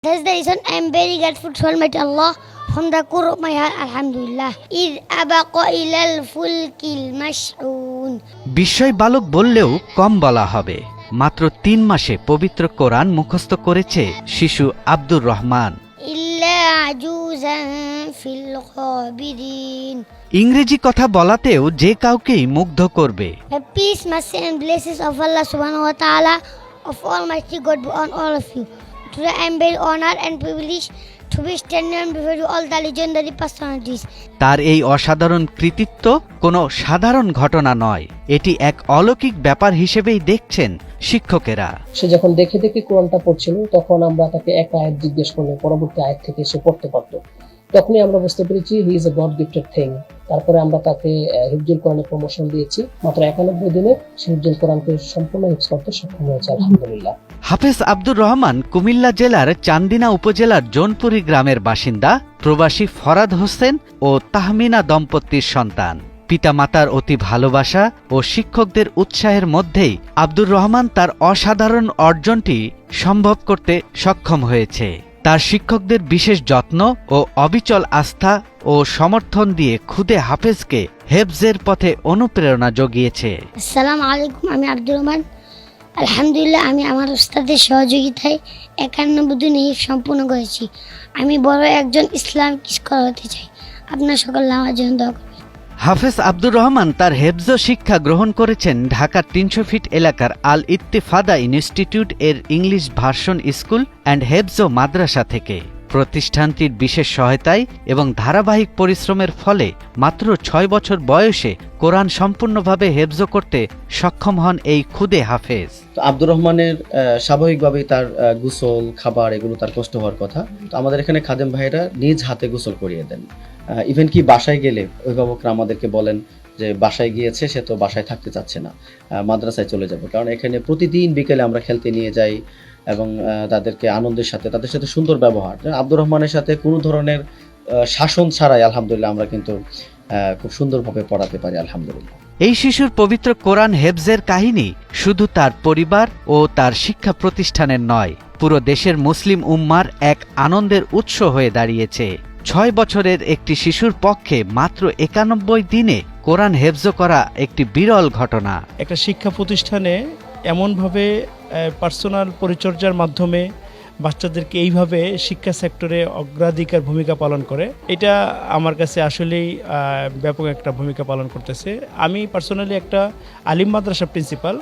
That's the reason I am very grateful to Almighty Allah from the core of my heart. Alhamdulillah. إذ أبق إلى الفلك المشحون. বিস্ময় বালক বললেও কম বলা হবে। মাত্র ৩ মাসে পবিত্র কোরআন মুখস্থ করেছে শিশু আব্দুর রহমান। إلا عجوزا في الغابرين. ইংরেজি কথা বলাতেও যে কাউকেই মুগ্ধ করবে। The peace, mercy and blessings of Allah subhanahu wa ta'ala of Almighty God be on all of you. Today I am very honored and privileged to be standing before you all the legendary personalities. তার এই অসাধারণ কৃতিত্ব কোনো সাধারণ ঘটনা নয়, এটি এক অলৌকিক ব্যাপার হিসেবেই দেখছেন শিক্ষকেরা। সে যখন দেখে দেখে কোরআনটা পড়ছিল তখন আমরা তাকে এক আয়াত জিজ্ঞেস করলে পরবর্তী আয়াত থেকে সে পড়তে পারতো। তখনই আমরা বুঝতে পেরেছি he is a god gifted thing. তারপরে আমরা তাকে হিফজুল কোরআনের প্রমোশন দিয়েছি। মাত্র 91 দিনে সে হিফজুল কোরআনকে সম্পূর্ণ হিফজ করতে সক্ষম হয়েছে, আলহামদুলিল্লাহ। হাফেজ আব্দুর রহমান কুমিল্লা জেলার চান্দিনা উপজেলার জোনপুরি গ্রামের বাসিন্দা, প্রবাসী ফরাদ হোসেন ও তাহমিনা দম্পতির সন্তান। পিতামাতার অতি ভালোবাসা ও শিক্ষকদের উৎসাহের মধ্যেই আব্দুর রহমান তার অসাধারণ অর্জনটি সম্ভব করতে সক্ষম হয়েছে। তার শিক্ষকদের বিশেষ যত্ন ও অবিচল আস্থা ও সমর্থন দিয়ে খুদে হাফেজকে হেফজের পথে অনুপ্রেরণা জুগিয়েছে। আসসালামু আলাইকুম, আমি আব্দুর রহমান। আলহামদুলিল্লাহ, আমি আমার উস্তাদের সহযোগিতায় 91 দিনে হিফজ সম্পূর্ণ করেছি। আমি বড় একজন ইসলামিক স্কলার হতে চাই। আপনার সকল আমার জন্য দোয়া করবেন। হাফেজ আব্দুর রহমান তার হেফজ শিক্ষা গ্রহণ করেছেন ঢাকার ৩০০ ফিট এলাকার আল ইত্তেফাদা ইনস্টিটিউট এর ইংলিশ ভার্সন স্কুল অ্যান্ড হেফজ মাদ্রাসা থেকে। প্রতিষ্ঠানটির বিশেষ সহায়তায় এবং ধারাবাহিক পরিশ্রমের ফলে মাত্র ৬ বছর বয়সে কোরআন সম্পূর্ণভাবে হেফজ করতে সক্ষম হন এই খুদে হাফেজ। তো আব্দুর রহমানের স্বাভাবিকভাবেই তার গোসল খাবার এগুলো তার কষ্ট হওয়ার কথা। তো আমাদের এখানে খাদেম ভাইরা নিজ হাতে গোসল করিয়ে দেন। ইভেন কি বাসায় গেলে অভিভাবকরা আমাদেরকে বলেন যে বাসায় গিয়েছে, সে তো বাসায় থাকতে চাচ্ছে না, মাদ্রাসায় চলে যাবে। কারণ এখানে প্রতিদিন বিকেলে আমরা খেলতে নিয়ে যাই এবং তাদেরকে আনন্দের সাথে তাদের সাথে সুন্দর ব্যবহার। আব্দুর রহমানের সাথে কোনো ধরনের শাসন ছাড়াই আলহামদুলিল্লাহ আমরা কিন্তু খুব সুন্দরভাবে পড়াতে পারি, আলহামদুলিল্লাহ। এই শিশুর পবিত্র কোরআন হেফজের কাহিনী শুধু তার পরিবার ও তার শিক্ষা প্রতিষ্ঠানের নয়, পুরো দেশের মুসলিম উম্মার এক আনন্দের উৎস হয়ে দাঁড়িয়েছে। ৬ বছরের একটি শিশুর পক্ষে মাত্র 91 দিনে কোরআন হেফজ করা একটি বিরল ঘটনা। একটা শিক্ষা প্রতিষ্ঠানে এমনভাবে পার্সোনাল পরিচর্যার মাধ্যমে বাচ্চাদেরকে এইভাবে শিক্ষা সেক্টরে অগ্রাধিকার ভূমিকা পালন করে, এটা আমার কাছে আসলেই ব্যাপক একটা ভূমিকা পালন করতেছে। আমি পার্সোনালি একটা আলিম মাদ্রাসা প্রিন্সিপাল,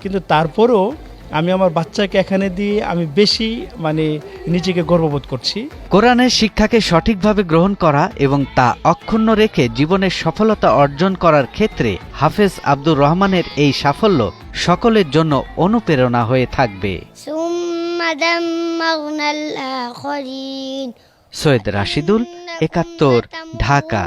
কিন্তু তারপরও আমি আমার বাচ্চাকে এখানে দিয়ে আমি বেশি নিজেকে গর্ববোধ করছি। কোরআনের শিক্ষাকে সঠিকভাবে গ্রহণ করা এবং তা অক্ষুণ্ণ রেখে জীবনের সফলতা অর্জন করার ক্ষেত্রে হাফেজ আব্দুর রহমানের এই সাফল্য সকলের জন্য অনুপ্রেরণা হয়ে থাকবে। সৈয়দ রাশিদুল, ৭১, ঢাকা।